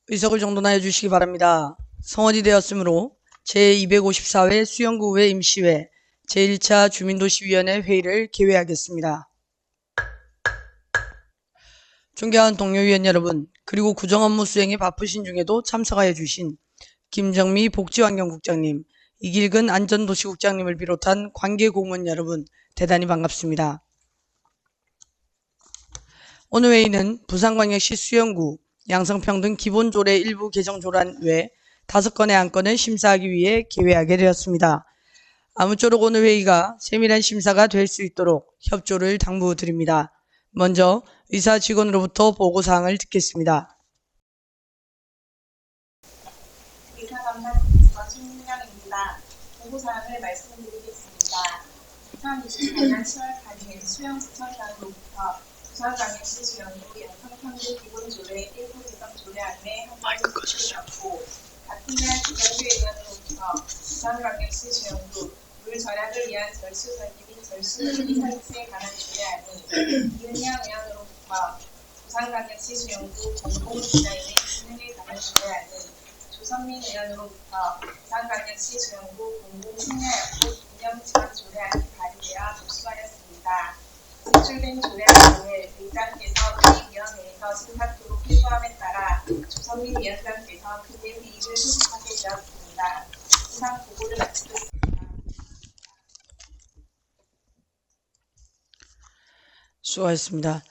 의석을 정돈하여 주시기 바랍니다. 성원이 되었으므로 제254회 수영구회 임시회 제1차 주민도시위원회 회의를 개회하겠습니다. 존경하는 동료위원 여러분, 그리고 구정업무 수행에 바쁘신 중에도 참석하여 주신 김정미 복지환경국장님, 이길근 안전도시국장님을 비롯한 관계공무원 여러분, 대단히 반갑습니다. 오늘 회의는 부산광역시 수영구 양성평등 기본조례 일부 개정 조례안 외 5건의 안건을 심사하기 위해 개회하게 되었습니다. 아무쪼록 오늘 회의가 세밀한 심사가 될 수 있도록 협조를 당부드립니다. 먼저 의사 직원으로부터 보고사항을 듣겠습니다. 의사감사팀에서 신민영입니다. 보고사항을 말씀드리겠습니다. 2024년 10월 8일 수영구청장으로부터 부산광역시 수영구 양성평등 기본조례 일부 개정 조례안에 한가지 제출받고 같은 날 기정회의원으로부터 부산광역시 수영구 물 절약을 위한 절수 설계 및 절수 이상세에 관한 조례안이 이은영 의원으로부터 부산광역시 수영구 공공디자인의 기능에 관한 조례안이 조선민 의원으로부터 부산광역시 수영구 공공식량약국 운영지원조례안이 발의되어 접수하였습니다. 제출된 조례안을 의장께서 회의위원회에서 심사토록 회부함에 따라 조선민 위원장께서 그제 회의를 소집하게 되었습니다. 이상 보고를 마치겠습니다. 수고하셨습니다.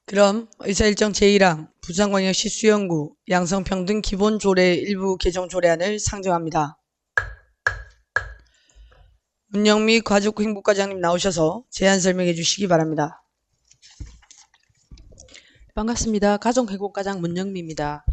그럼 의사일정 제1항 부산광역시 수영구 양성평등 기본조례 일부 개정 조례안을 상정합니다. 문영미 가족행복과장님 나오셔서 제안 설명해 주시기 바랍니다. 반갑습니다. 가족행복과장 문영미입니다.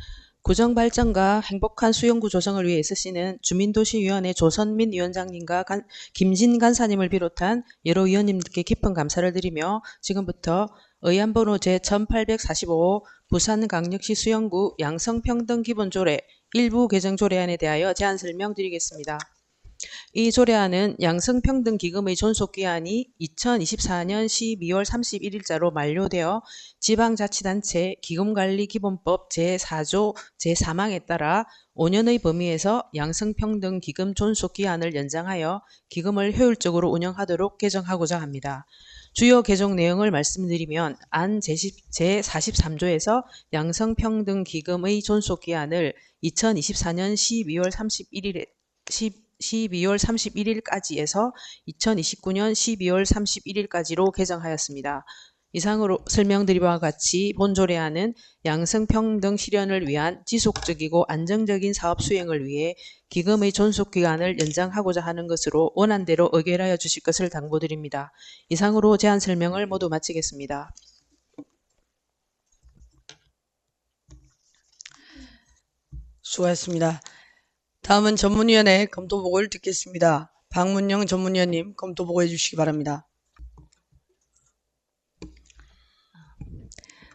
구정발전과 행복한 수영구 조성을 위해 애쓰시는 주민도시위원회 조선민 위원장님과 김진 간사님을 비롯한 여러 위원님들께 깊은 감사를 드리며 지금부터 의안번호 제1845 부산광역시 수영구 양성평등기본조례 일부 개정조례안에 대하여 제안 설명드리겠습니다. 이 조례안은 양성평등기금의 존속기한이 2024년 12월 31일자로 만료되어 지방자치단체 기금관리기본법 제4조 제4항에 따라 5년의 범위에서 양성평등기금 존속기한을 연장하여 기금을 효율적으로 운영하도록 개정하고자 합니다. 주요 개정 내용을 말씀드리면 안 제43조에서 양성평등기금의 존속기한을 2024년 12월 31일까지에서 2029년 12월 31일까지로 개정하였습니다. 이상으로 설명드린 바와 같이 본조례안은 양성평등 실현을 위한 지속적이고 안정적인 사업 수행을 위해 기금의 존속기간을 연장하고자 하는 것으로 원안대로 의결하여 주실 것을 당부드립니다. 이상으로 제안 설명을 모두 마치겠습니다. 수고하셨습니다. 다음은 전문위원회 검토보고를 듣겠습니다. 박문영 전문위원님 검토보고해 주시기 바랍니다.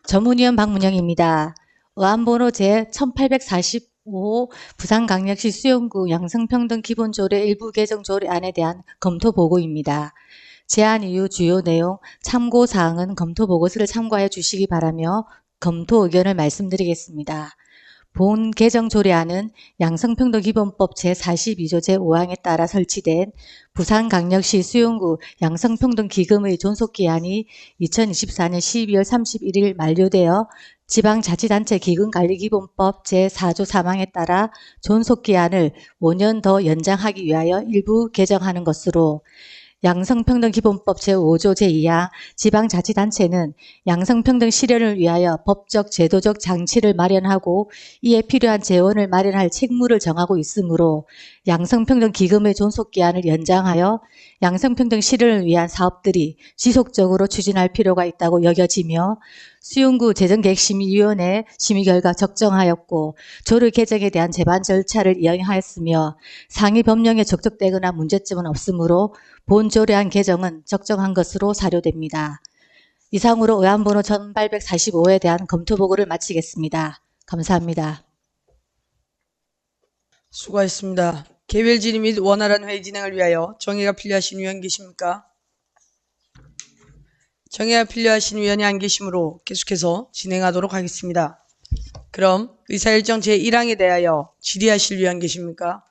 전문위원 박문영입니다. 의안번호 제1845 부산광역시 수영구 양성평등 기본조례 일부 개정 조례안에 대한 검토보고입니다. 제안 이유 주요 내용, 참고사항은 검토보고서를 참고하여 주시기 바라며 검토 의견을 말씀드리겠습니다. 본 개정 조례안은 양성평등기본법 제42조 제5항에 따라 설치된 부산광역시 수영구 양성평등기금의 존속기한이 2024년 12월 31일 만료되어 지방자치단체 기금관리기본법 제4조 3항에 따라 존속기한을 5년 더 연장하기 위하여 일부 개정하는 것으로 양성평등기본법 제5조 제2항 지방자치단체는 양성평등 실현을 위하여 법적 제도적 장치를 마련하고 이에 필요한 재원을 마련할 책무를 정하고 있으므로 양성평등기금의 존속기한을 연장하여 양성평등 실현을 위한 사업들이 지속적으로 추진할 필요가 있다고 여겨지며 수영구 재정계획심의위원회 심의 결과 적정하였고 조례 개정에 대한 제반 절차를 이행하였으며 상위 법령에 적적되거나 문제점은 없으므로 본 조례안 개정은 적정한 것으로 사료됩니다. 이상으로 의안번호 1845에 대한 검토보고를 마치겠습니다. 감사합니다. 수고하셨습니다. 개별 질의 및 원활한 회의 진행을 위하여 정의가 필요하신 위원 계십니까? 정의가 필요하신 위원이 안 계시므로 계속해서 진행하도록 하겠습니다. 그럼 의사일정 제1항에 대하여 질의하실 위원 계십니까?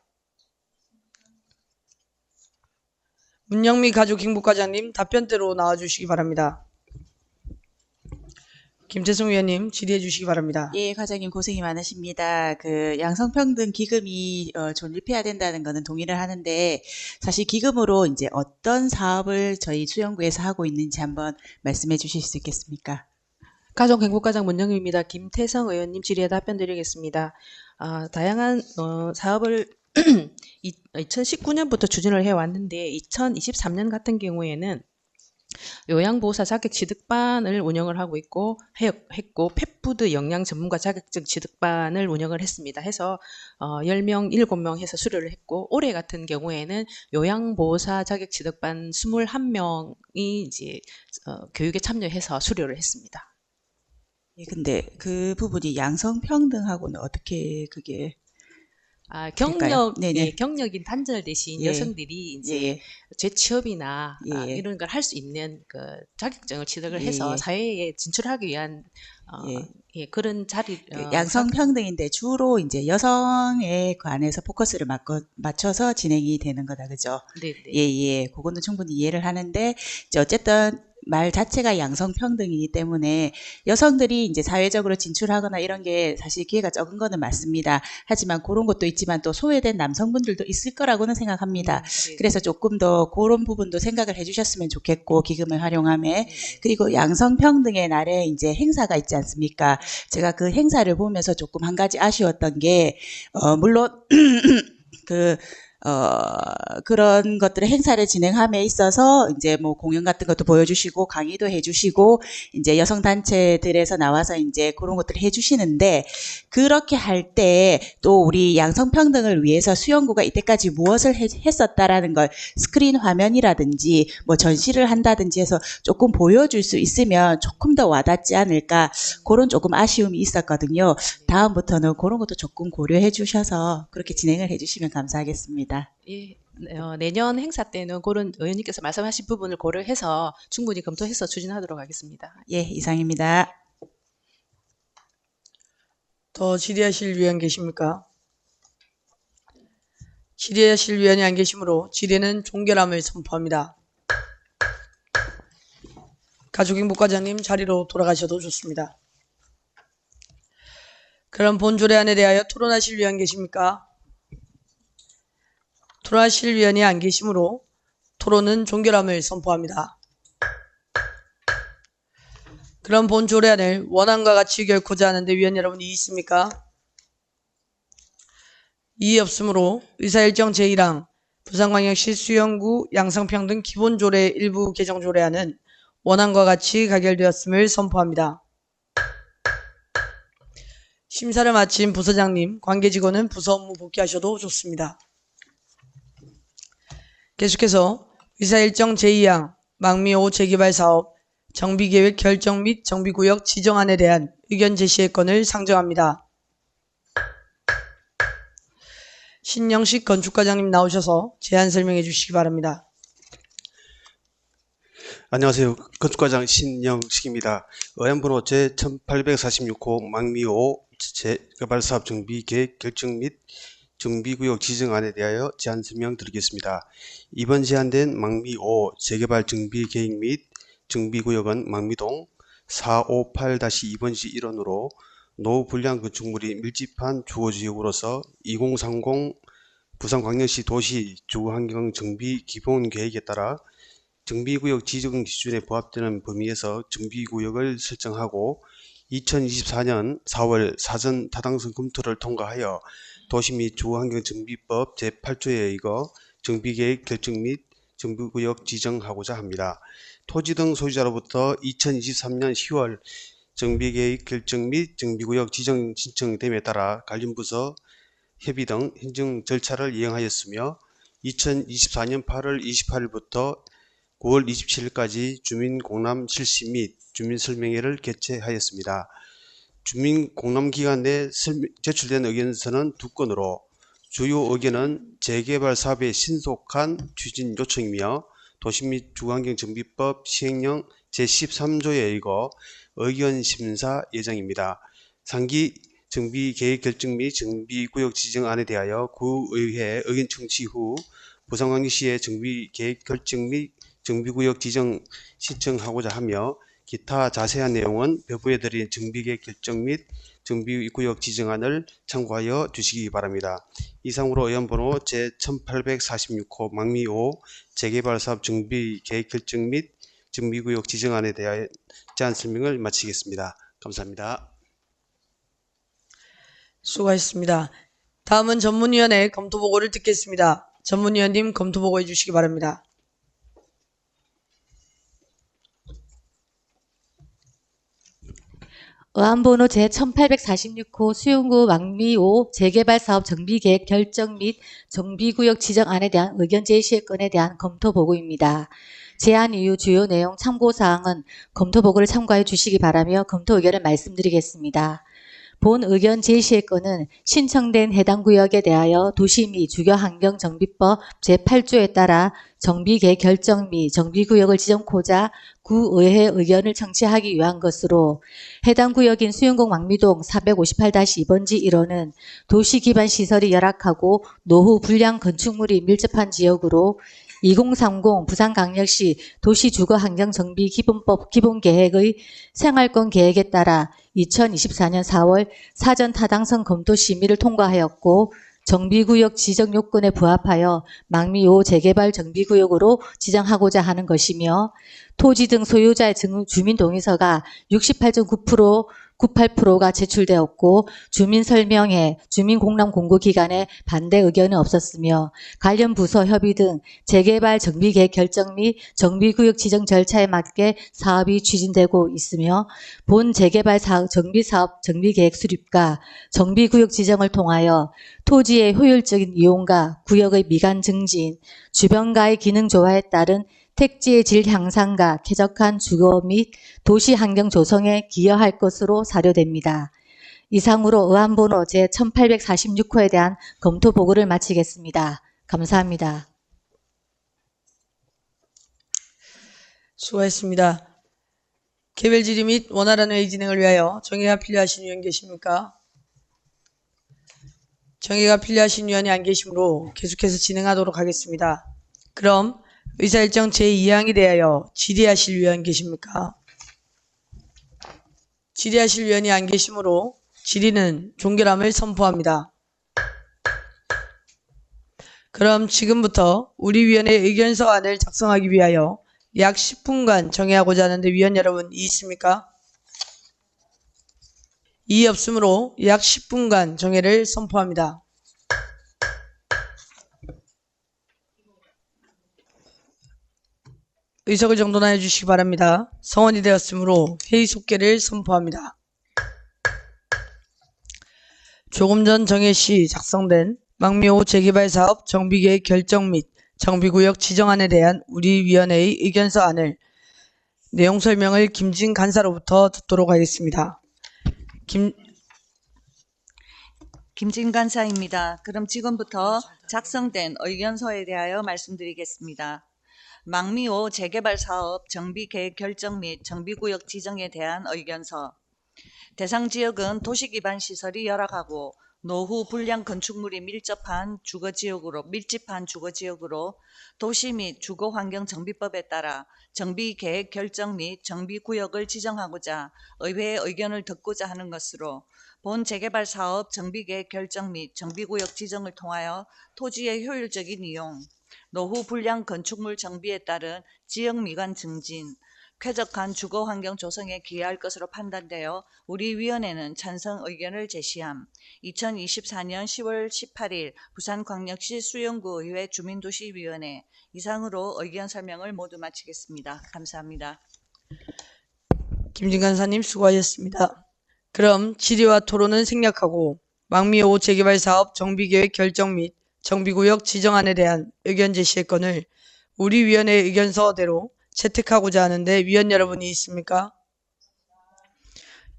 문영미 가족행복과장님 답변대로 나와주시기 바랍니다. 김태성 위원님 질의해 주시기 바랍니다. 예, 과장님 고생이 많으십니다. 그 양성평등 기금이 존립해야 된다는 거는 동의를 하는데 사실 기금으로 이제 어떤 사업을 저희 수영구에서 하고 있는지 한번 말씀해 주실 수 있겠습니까? 가족행복과장 문영입니다. 김태성 의원님 질의에 답변 드리겠습니다. 다양한 사업을 2019년부터 추진을 해왔는데 2023년 같은 경우에는 요양보호사 자격 취득반을 운영을 하고 했고 펫푸드 영양 전문가 자격증 취득반을 운영을 했습니다. 해서 10명, 7명 해서 수료를 했고 올해 같은 경우에는 요양보호사 자격 취득반 21명이 이제 교육에 참여해서 수료를 했습니다. 예, 근데 그 부분이 양성평등하고는 어떻게 그게 될까요? 네네. 경력이 단절 되신 예. 여성들이 이제 예, 재취업이나 예. 이런 걸 할 수 있는 그 자격증을 취득을 예, 해서 예. 사회에 진출하기 위한 그런 자리 그 양성평등인데 주로 이제 여성에 관해서 포커스를 맞춰서 진행이 되는 거다, 그죠? 네. 예. 그거는 충분히 이해를 하는데, 이제 어쨌든 말 자체가 양성평등이기 때문에 여성들이 이제 사회적으로 진출하거나 이런 게 사실 기회가 적은 거는 맞습니다. 하지만 그런 것도 있지만 또 소외된 남성분들도 있을 거라고는 생각합니다. 네. 그래서 조금 더 그런 부분도 생각을 해주셨으면 좋겠고, 기금을 활용함에. 그리고 양성평등의 날에 이제 행사가 있지 않습니까? 제가 그 행사를 보면서 조금 한 가지 아쉬웠던 게, 물론, 그런 것들의 행사를 진행함에 있어서 이제 뭐 공연 같은 것도 보여주시고 강의도 해주시고 이제 여성단체들에서 나와서 이제 그런 것들을 해주시는데 그렇게 할 때 또 우리 양성평등을 위해서 수영구가 이때까지 무엇을 했었다라는 걸 스크린 화면이라든지 뭐 전시를 한다든지 해서 조금 보여줄 수 있으면 조금 더 와닿지 않을까 그런 조금 아쉬움이 있었거든요. 다음부터는 그런 것도 조금 고려해 주셔서 그렇게 진행을 해주시면 감사하겠습니다. 예, 내년 행사 때는 그런 의원님께서 말씀하신 부분을 고려해서 충분히 검토해서 추진하도록 하겠습니다. 예, 이상입니다. 더 질의하실 위원 계십니까? 질의하실 위원이 안 계시므로 질의는 종결함을 선포합니다. 가족행복과장님 자리로 돌아가셔도 좋습니다. 그럼 본조례안에 대하여 토론하실 위원 계십니까? 토론하실 위원이 안 계시므로 토론은 종결함을 선포합니다. 그럼 본조례안을 원안과 같이 결코자 하는데 위원 여러분 이의 있습니까? 이의 없으므로 의사일정 제1항 부산광역시 수영구 양성평등 기본조례 일부 개정조례안은 원안과 같이 가결되었음을 선포합니다. 심사를 마친 부서장님, 관계직원은 부서 업무 복귀하셔도 좋습니다. 계속해서 의사일정 제2항 망미5 재개발사업 정비계획 결정 및 정비구역 지정안에 대한 의견 제시의 건을 상정합니다. 신영식 건축과장님 나오셔서 제안 설명해 주시기 바랍니다. 안녕하세요. 건축과장 신영식입니다. 의안번호 제1846호 망미5 재개발사업 정비계획 결정 및 정비구역 지정안에 대하여 제안 설명드리겠습니다. 이번 제안된 망미5 재개발 정비계획 및 정비구역은 망미동 458-2번지 1원으로 노후 불량 건축물이 밀집한 주거지역으로서 2030 부산광역시 도시 주거환경 정비 기본계획에 따라 정비구역 지정 기준에 부합되는 범위에서 정비구역을 설정하고 2024년 4월 사전 타당성 검토를 통과하여 도시 및 주거환경정비법 제8조에 의거 정비계획 결정 및 정비구역 지정하고자 합니다. 토지 등 소유자로부터 2023년 10월 정비계획 결정 및 정비구역 지정 신청됨에 따라 관련 부서 협의 등 행정 절차를 이행하였으며 2024년 8월 28일부터 9월 27일까지 주민공람 실시 및 주민설명회를 개최하였습니다. 주민공람기간 내 제출된 의견서는 2건으로 주요 의견은 재개발 사업의 신속한 추진 요청이며 도시 및 주거환경정비법 시행령 제13조에 의거 의견 심사 예정입니다. 상기 정비계획 결정 및 정비구역 지정안에 대하여 구의회에 의견 청취 후 부산광역시에 정비계획 결정 및 정비구역 지정 신청하고자 하며 기타 자세한 내용은 배부에 드린 정비계획 결정 및 정비구역 지정안을 참고하여 주시기 바랍니다. 이상으로 의원번호 제1846호 망미 5 재개발사업 정비계획 결정 및 정비구역 지정안에 대한 제안 설명을 마치겠습니다. 감사합니다. 수고하셨습니다. 다음은 전문위원회 검토보고를 듣겠습니다. 전문위원님 검토보고해 주시기 바랍니다. 의안번호 제1846호 수용구 망미 5 재개발사업 정비계획 결정 및 정비구역 지정안에 대한 의견 제시의 건에 대한 검토보고입니다. 제안 이유 주요 내용 참고사항은 검토보고를 참고해 주시기 바라며 검토 의견을 말씀드리겠습니다. 본 의견 제시의 건은 신청된 해당 구역에 대하여 도시 및 주거환경정비법 제8조에 따라 정비계획 결정 및 정비구역을 지정코자 구의회 의견을 청취하기 위한 것으로 해당 구역인 수영공 망미동 458-2번지 1호는 도시기반 시설이 열악하고 노후 불량 건축물이 밀접한 지역으로 2030 부산광역시 도시주거환경정비기본법 기본계획의 생활권 계획에 따라 2024년 4월 사전 타당성 검토 심의를 통과하였고 정비구역 지정 요건에 부합하여 망미 5 재개발 정비구역으로 지정하고자 하는 것이며 토지 등 소유자의 주민동의서가 98.98%가 제출되었고 주민설명회, 주민공람 공고기간에 반대 의견은 없었으며 관련 부서 협의 등 재개발 정비계획 결정 및 정비구역 지정 절차에 맞게 사업이 추진되고 있으며 본 재개발 정비사업 정비계획 수립과 정비구역 지정을 통하여 토지의 효율적인 이용과 구역의 미관 증진, 주변과의 기능 조화에 따른 택지의 질 향상과 쾌적한 주거 및 도시 환경 조성에 기여할 것으로 사료됩니다. 이상으로 의안번호 제1846호에 대한 검토 보고를 마치겠습니다. 감사합니다. 수고하셨습니다. 개별 질의 및 원활한 회의 진행을 위하여 정의가 필요하신 위원 계십니까? 정의가 필요하신 위원이 안 계시므로 계속해서 진행하도록 하겠습니다. 그럼 의사일정 제2항에 대하여 질의하실 위원 계십니까? 질의하실 위원이 안 계시므로 질의는 종결함을 선포합니다. 그럼 지금부터 우리 위원회 의견서안을 작성하기 위하여 약 10분간 정회하고자 하는데 위원 여러분 이의 있습니까? 이의 없으므로 약 10분간 정회를 선포합니다. 의석을 정돈하여 주시기 바랍니다. 성원이 되었으므로 회의 속개를 선포합니다. 조금 전 정회 시 작성된 망미5 재개발사업 정비계획 결정 및 정비구역 지정안에 대한 우리 위원회의 의견서안을 내용 설명을 김진 간사로부터 듣도록 하겠습니다. 김진 간사입니다. 그럼 지금부터 작성된 의견서에 대하여 말씀드리겠습니다. 망미5 재개발 사업 정비계획 결정 및 정비구역 지정에 대한 의견서. 대상 지역은 도시기반 시설이 열악하고 노후 불량 건축물이 밀집한 주거지역으로 도시 및 주거환경정비법에 따라 정비계획 결정 및 정비구역을 지정하고자 의회의 의견을 듣고자 하는 것으로 본 재개발 사업 정비계획 결정 및 정비구역 지정을 통하여 토지의 효율적인 이용, 노후 불량 건축물 정비에 따른 지역 미관 증진, 쾌적한 주거환경 조성에 기여할 것으로 판단되어 우리 위원회는 찬성 의견을 제시함. 2024년 10월 18일 부산광역시 수영구 의회 주민도시위원회. 이상으로 의견 설명을 모두 마치겠습니다. 감사합니다. 김진 간사님 수고하셨습니다. 그럼 질의와 토론은 생략하고 망미5 재개발 사업 정비계획 결정 및 정비구역 지정안에 대한 의견 제시의 건을 우리 위원회의 의견서대로 채택하고자 하는데 위원 여러분이 있습니까?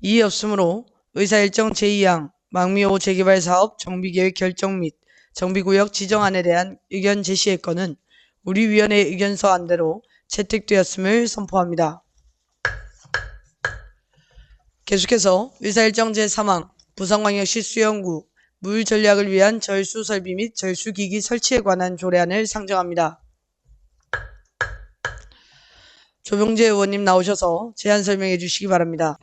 이의 없으므로 의사일정 제2항 망미5 재개발 사업 정비계획 결정 및 정비구역 지정안에 대한 의견 제시의 건은 우리 위원회의 의견서안대로 채택되었음을 선포합니다. 계속해서 의사일정 제3항 부산광역시 수영구 물 전략을 위한 절수 설비 및 절수기기 설치에 관한 조례안을 상정합니다. 조병재 의원님 나오셔서 제안 설명해 주시기 바랍니다.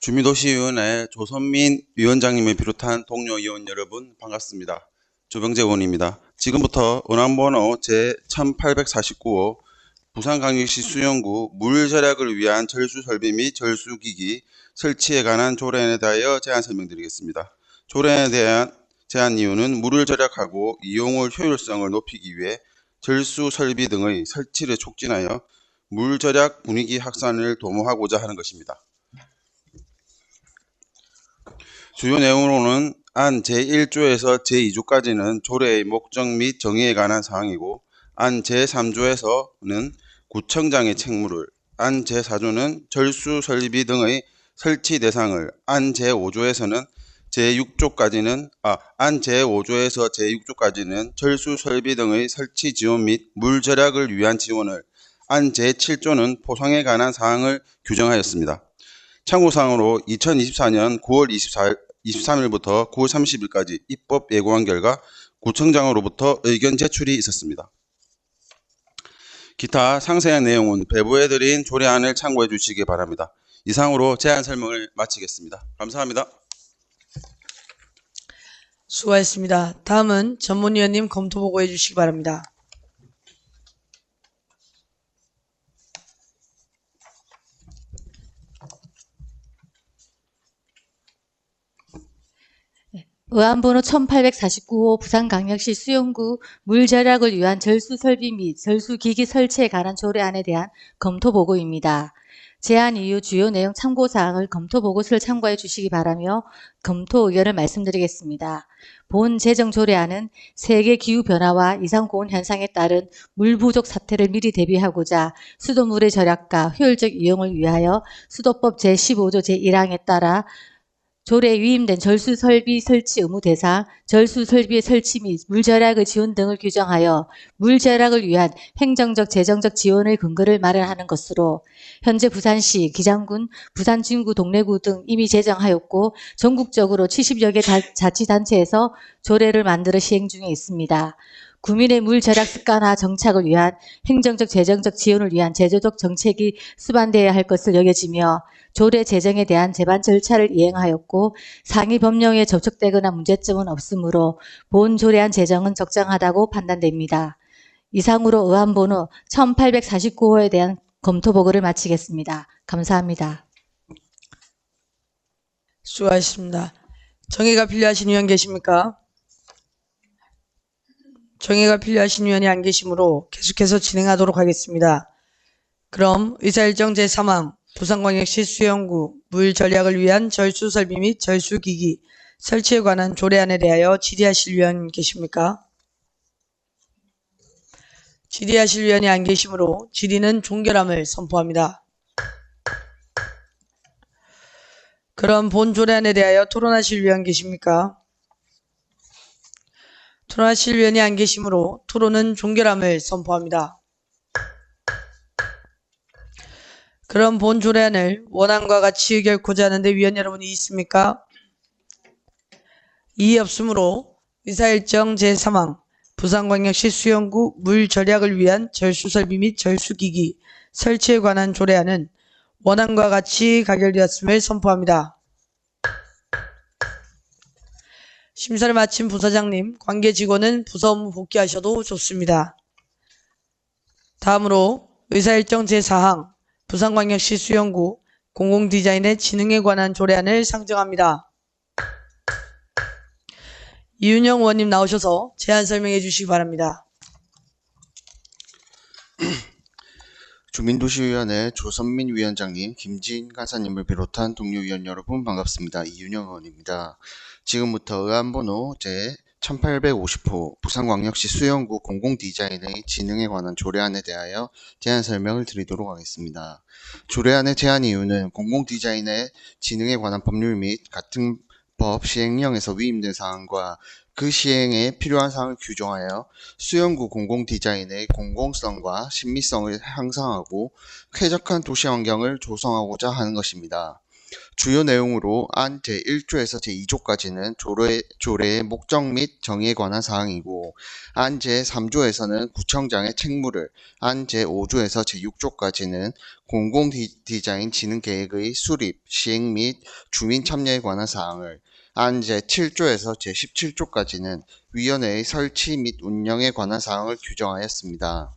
주민도시위원회 조선민 위원장님을 비롯한 동료 의원 여러분 반갑습니다. 조병재 의원입니다. 지금부터 원안번호 제1849호 부산광역시 수영구 물 절약을 위한 절수설비 및 절수기기 설치에 관한 조례안에 대하여 제안 설명드리겠습니다. 조례안에 대한 제안 이유는 물을 절약하고 이용을 효율성을 높이기 위해 절수 설비 등의 설치를 촉진하여 물 절약 분위기 확산을 도모하고자 하는 것입니다. 주요 내용으로는 안 제1조에서 제2조까지는 조례의 목적 및 정의에 관한 사항이고 안 제3조에서는 구청장의 책무를, 안 제4조는 절수 설비 등의 설치 대상을, 안 제5조에서는 안 제5조에서 제6조까지는 절수 설비 등의 설치 지원 및 물 절약을 위한 지원을, 안 제7조는 포상에 관한 사항을 규정하였습니다. 참고사항으로 2024년 9월 23일부터 9월 30일까지 입법 예고한 결과 구청장으로부터 의견 제출이 있었습니다. 기타 상세한 내용은 배부해드린 조례안을 참고해 주시기 바랍니다. 이상으로 제안 설명을 마치겠습니다. 감사합니다. 수고하셨습니다. 다음은 전문위원님 검토 보고해 주시기 바랍니다. 의안번호 1849호 부산광역시 수영구 물 절약을 위한 절수 설비 및 절수기기 설치에 관한 조례안에 대한 검토 보고입니다. 제안 이유 주요 내용 참고사항을 검토 보고서를 참고해 주시기 바라며 검토 의견을 말씀드리겠습니다. 본 제정 조례안은 세계 기후 변화와 이상 고온 현상에 따른 물 부족 사태를 미리 대비하고자 수도물의 절약과 효율적 이용을 위하여 수도법 제15조 제1항에 따라 조례에 위임된 절수설비 설치 의무 대상, 절수설비의 설치 및 물절약의 지원 등을 규정하여 물절약을 위한 행정적, 재정적 지원의 근거를 마련하는 것으로 현재 부산시, 기장군, 부산진구, 동래구 등 이미 제정하였고 전국적으로 70여 개 자치단체에서 조례를 만들어 시행 중에 있습니다. 구민의 물 절약 습관화 정착을 위한 행정적, 재정적 지원을 위한 제도적 정책이 수반되어야 할 것을 여겨지며 조례 제정에 대한 제반 절차를 이행하였고 상위 법령에 접촉되거나 문제점은 없으므로 본 조례안 제정은 적정하다고 판단됩니다. 이상으로 의안번호 1849호에 대한 검토 보고를 마치겠습니다. 감사합니다. 수고하셨습니다. 정의가 필요하신 의원 계십니까? 정의가 필요하신 의원이 안 계시므로 계속해서 진행하도록 하겠습니다. 그럼 의사일정 제3항 부산광역시 수영구 물 절약을 위한 절수설비 및 절수기기 설치에 관한 조례안에 대하여 질의하실 의원 계십니까? 질의하실 의원이 안 계시므로 질의는 종결함을 선포합니다. 그럼 본 조례안에 대하여 토론하실 의원 계십니까? 토론하실 의원이 안 계시므로 토론은 종결함을 선포합니다. 그럼 본 조례안을 원안과 같이 의결코자 하는데 위원 여러분이 있습니까? 이의 없으므로 의사일정 제3항 부산광역시 수영구 물 절약을 위한 절수설비 및 절수기기 설치에 관한 조례안은 원안과 같이 가결되었음을 선포합니다. 심사를 마친 부서장님, 관계 직원은 부서 업무 복귀하셔도 좋습니다. 다음으로 의사일정 제4항 부산광역시 수영구 공공디자인의 진흥에 관한 조례안을 상정합니다. 이윤영 의원님 나오셔서 제안 설명해 주시기 바랍니다. 주민도시위원회 조선민 위원장님, 김진 간사님을 비롯한 동료 위원 여러분 반갑습니다. 이윤영 의원입니다. 지금부터 의안번호 제1850호 부산광역시 수영구 공공디자인의 진흥에 관한 조례안에 대하여 제안 설명을 드리도록 하겠습니다. 조례안의 제안 이유는 공공디자인의 진흥에 관한 법률 및 같은 법 시행령에서 위임된 사항과 그 시행에 필요한 사항을 규정하여 수영구 공공디자인의 공공성과 신미성을 향상하고 쾌적한 도시환경을 조성하고자 하는 것입니다. 주요 내용으로 안 제1조에서 제2조까지는 조례의 목적 및 정의에 관한 사항이고, 안 제3조에서는 구청장의 책무를, 안 제5조에서 제6조까지는 공공디자인 진흥계획의 수립, 시행 및 주민 참여에 관한 사항을, 안 제7조에서 제17조까지는 위원회의 설치 및 운영에 관한 사항을 규정하였습니다.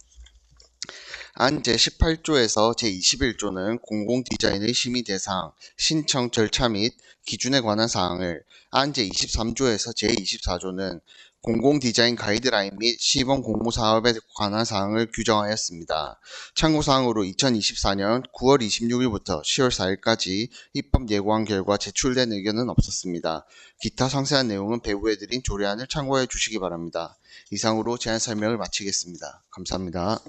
안 제18조에서 제21조는 공공디자인의 심의 대상, 신청 절차 및 기준에 관한 사항을, 안 제23조에서 제24조는 공공디자인 가이드라인 및 시범 공모사업에 관한 사항을 규정하였습니다. 참고사항으로 2024년 9월 26일부터 10월 4일까지 입법 예고한 결과 제출된 의견은 없었습니다. 기타 상세한 내용은 배부해드린 조례안을 참고해 주시기 바랍니다. 이상으로 제안 설명을 마치겠습니다. 감사합니다.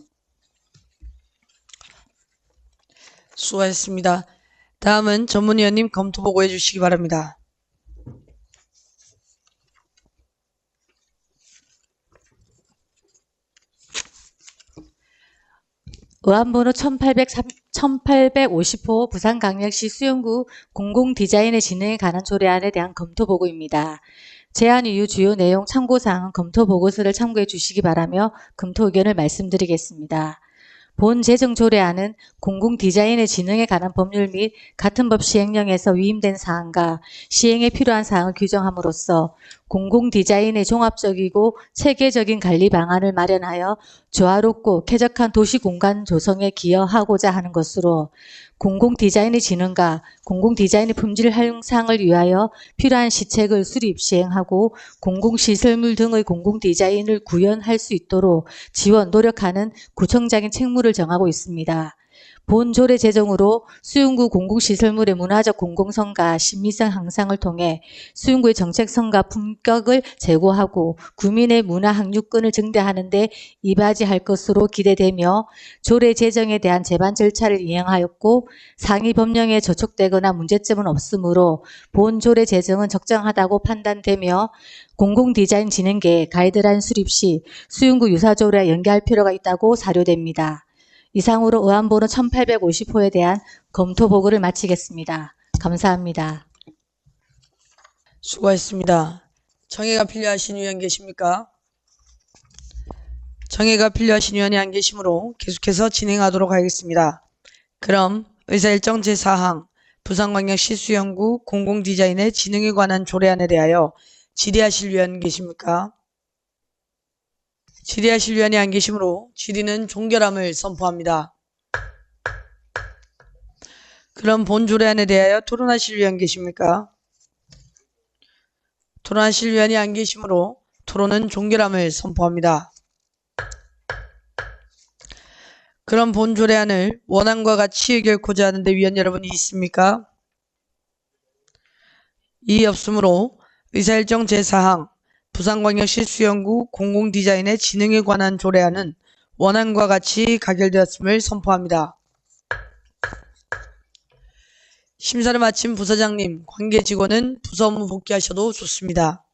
수고하셨습니다. 다음은 전문위원님 검토 보고해 주시기 바랍니다. 의안번호 1850호 부산광역시 수영구 공공디자인의 진행에 관한 조례안에 대한 검토 보고입니다. 제안 이유 주요 내용 참고사항은 검토 보고서를 참고해 주시기 바라며 검토 의견을 말씀드리겠습니다. 본 제정 조례안은 공공디자인의 진흥에 관한 법률 및 같은 법 시행령에서 위임된 사항과 시행에 필요한 사항을 규정함으로써 공공디자인의 종합적이고 체계적인 관리 방안을 마련하여 조화롭고 쾌적한 도시 공간 조성에 기여하고자 하는 것으로 공공디자인의 진흥과 공공디자인의 품질 향상을 위하여 필요한 시책을 수립, 시행하고 공공시설물 등의 공공디자인을 구현할 수 있도록 지원, 노력하는 구청장의 책무를 정하고 있습니다. 본 조례 제정으로 수용구 공공시설물의 문화적 공공성과 신미성 향상을 통해 수용구의 정책성과 품격을 제고하고 구민의 문화 항유권을 증대하는 데 이바지할 것으로 기대되며 조례 제정에 대한 제반 절차를 이행하였고 상위 법령에 저촉되거나 문제점은 없으므로 본 조례 제정은 적정하다고 판단되며 공공디자인 진행계획 가이드라인 수립 시 수용구 유사조례와 연계할 필요가 있다고 사료됩니다. 이상으로 의안번호 1850호에 대한 검토 보고를 마치겠습니다. 감사합니다. 수고하셨습니다. 정의가 필요하신 의원 계십니까? 정의가 필요하신 의원이 안 계시므로 계속해서 진행하도록 하겠습니다. 그럼 의사일정 제4항 부산광역시 수영구 공공디자인의 진흥에 관한 조례안에 대하여 질의하실 의원 계십니까? 질의하실 의원이 안 계시므로 질의는 종결함을 선포합니다. 그럼 본 조례안에 대하여 토론하실 의원 계십니까? 토론하실 의원이 안 계시므로 토론은 종결함을 선포합니다. 그럼 본 조례안을 원안과 같이 의결코자 하는데 위원 여러분이 있습니까? 이의 없으므로 의사일정 제4항 부산광역시 수영구 공공디자인의 진흥에 관한 조례안은 원안과 같이 가결되었음을 선포합니다. 심사를 마친 부서장님, 관계 직원은 부서 업무 복귀하셔도 좋습니다.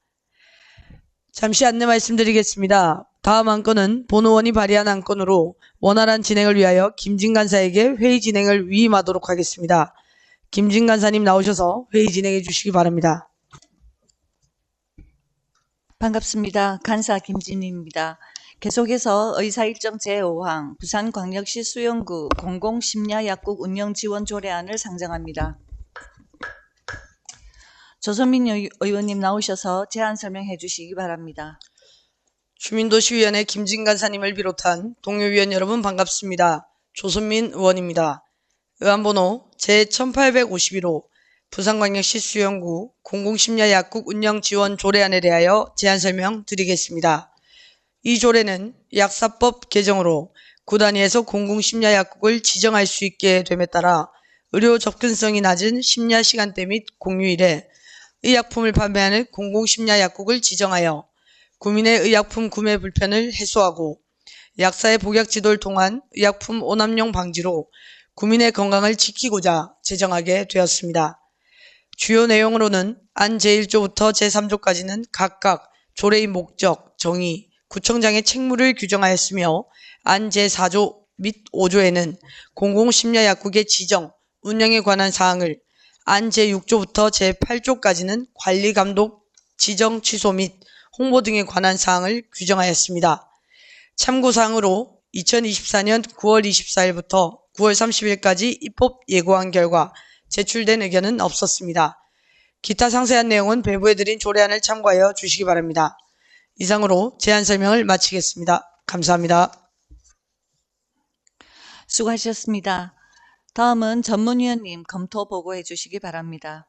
잠시 안내 말씀드리겠습니다. 다음 안건은 본 의원이 발의한 안건으로 원활한 진행을 위하여 김진 간사에게 회의 진행을 위임하도록 하겠습니다. 김진 간사님 나오셔서 회의 진행해 주시기 바랍니다. 반갑습니다. 간사 김진희입니다. 계속해서 의사일정 제5항 부산광역시 수영구 공공심야약국 운영지원조례안을 상정합니다. 조선민 의원님 나오셔서 제안 설명해 주시기 바랍니다. 주민도시위원회 김진 간사님을 비롯한 동료위원 여러분 반갑습니다. 조선민 의원입니다. 의안번호 제1851호 부산광역시 수영구 공공심야약국 운영지원 조례안에 대하여 제안 설명 드리겠습니다. 이 조례는 약사법 개정으로 구 단위에서 공공심야약국을 지정할 수 있게 됨에 따라 의료 접근성이 낮은 심야 시간대 및 공휴일에 의약품을 판매하는 공공심야약국을 지정하여 구민의 의약품 구매 불편을 해소하고 약사의 복약 지도를 통한 의약품 오남용 방지로 구민의 건강을 지키고자 제정하게 되었습니다. 주요 내용으로는 안 제1조부터 제3조까지는 각각 조례의 목적, 정의, 구청장의 책무를 규정하였으며 안 제4조 및 5조에는 공공심야약국의 지정, 운영에 관한 사항을, 안 제6조부터 제8조까지는 관리 감독 지정 취소 및 홍보 등에 관한 사항을 규정하였습니다. 참고사항으로 2024년 9월 24일부터 9월 30일까지 입법 예고한 결과 제출된 의견은 없었습니다. 기타 상세한 내용은 배부해드린 조례안을 참고하여 주시기 바랍니다. 이상으로 제안 설명을 마치겠습니다. 감사합니다. 수고하셨습니다. 다음은 전문위원님 검토 보고해 주시기 바랍니다.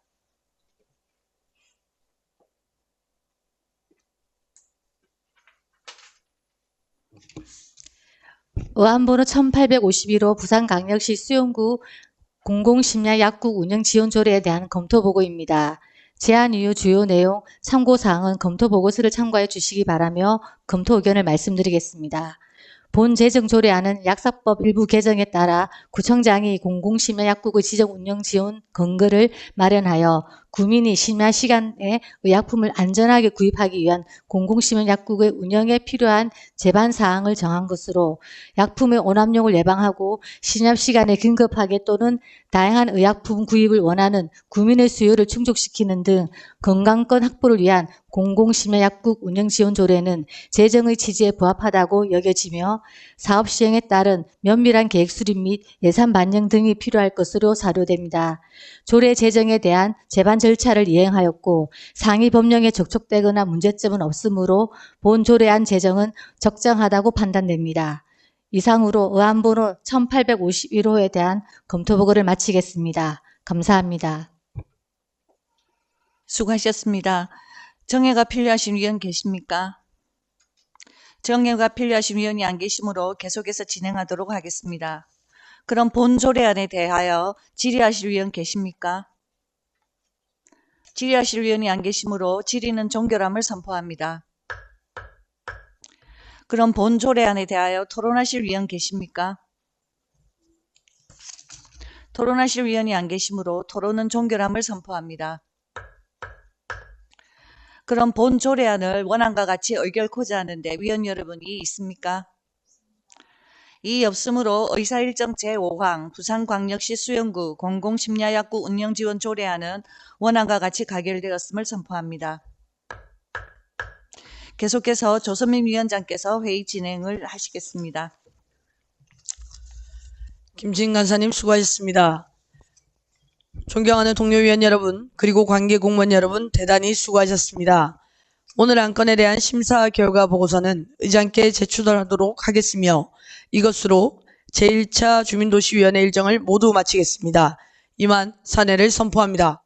의안번호 1851호 부산광역시 수용구 공공심야 약국 운영 지원 조례에 대한 검토 보고입니다. 제안 이유 주요 내용 참고사항은 검토 보고서를 참고해 주시기 바라며 검토 의견을 말씀드리겠습니다. 본 제정조례안은 약사법 일부 개정에 따라 구청장이 공공심야 약국의 지정 운영 지원 근거를 마련하여 구민이 심야 시간에 의약품을 안전하게 구입하기 위한 공공심야 약국의 운영에 필요한 제반 사항을 정한 것으로 약품의 오남용을 예방하고 심야 시간에 긴급하게 또는 다양한 의약품 구입을 원하는 구민의 수요를 충족시키는 등 건강권 확보를 위한 공공심야 약국 운영 지원 조례는 제정의 취지에 부합하다고 여겨지며 사업 시행에 따른 면밀한 계획 수립 및 예산 반영 등이 필요할 것으로 사료됩니다. 조례 제정에 대한 제반 절차를 이행하였고 상위 법령에 적촉되거나 문제점은 없으므로 본 조례안 제정은 적정하다고 판단됩니다. 이상으로 의안번호 1851호에 대한 검토 보고를 마치겠습니다. 감사합니다. 수고하셨습니다. 정해가 필요하신 위원 계십니까? 정해가 필요하신 위원이 안 계시므로 계속해서 진행하도록 하겠습니다. 그럼 본 조례안에 대하여 질의하실 위원 계십니까? 질의하실 위원이 안 계시므로 질의는 종결함을 선포합니다. 그럼 본 조례안에 대하여 토론하실 위원 계십니까? 토론하실 위원이 안 계시므로 토론은 종결함을 선포합니다. 그럼 본 조례안을 원안과 같이 의결코자 하는데 위원 여러분이 있습니까? 이 없으므로 의사일정 제5항 부산광역시 수용구 공공심야약국 운영지원 조례안은 원안과 같이 가결되었음을 선포합니다. 계속해서 조선민 위원장께서 회의 진행을 하시겠습니다. 김진 간사님 수고하셨습니다. 존경하는 동료위원 여러분 그리고 관계 공무원 여러분 대단히 수고하셨습니다. 오늘 안건에 대한 심사 결과 보고서는 의장께 제출하도록 하겠으며 이것으로 제1차 주민도시위원회 일정을 모두 마치겠습니다. 이만 사내를 선포합니다.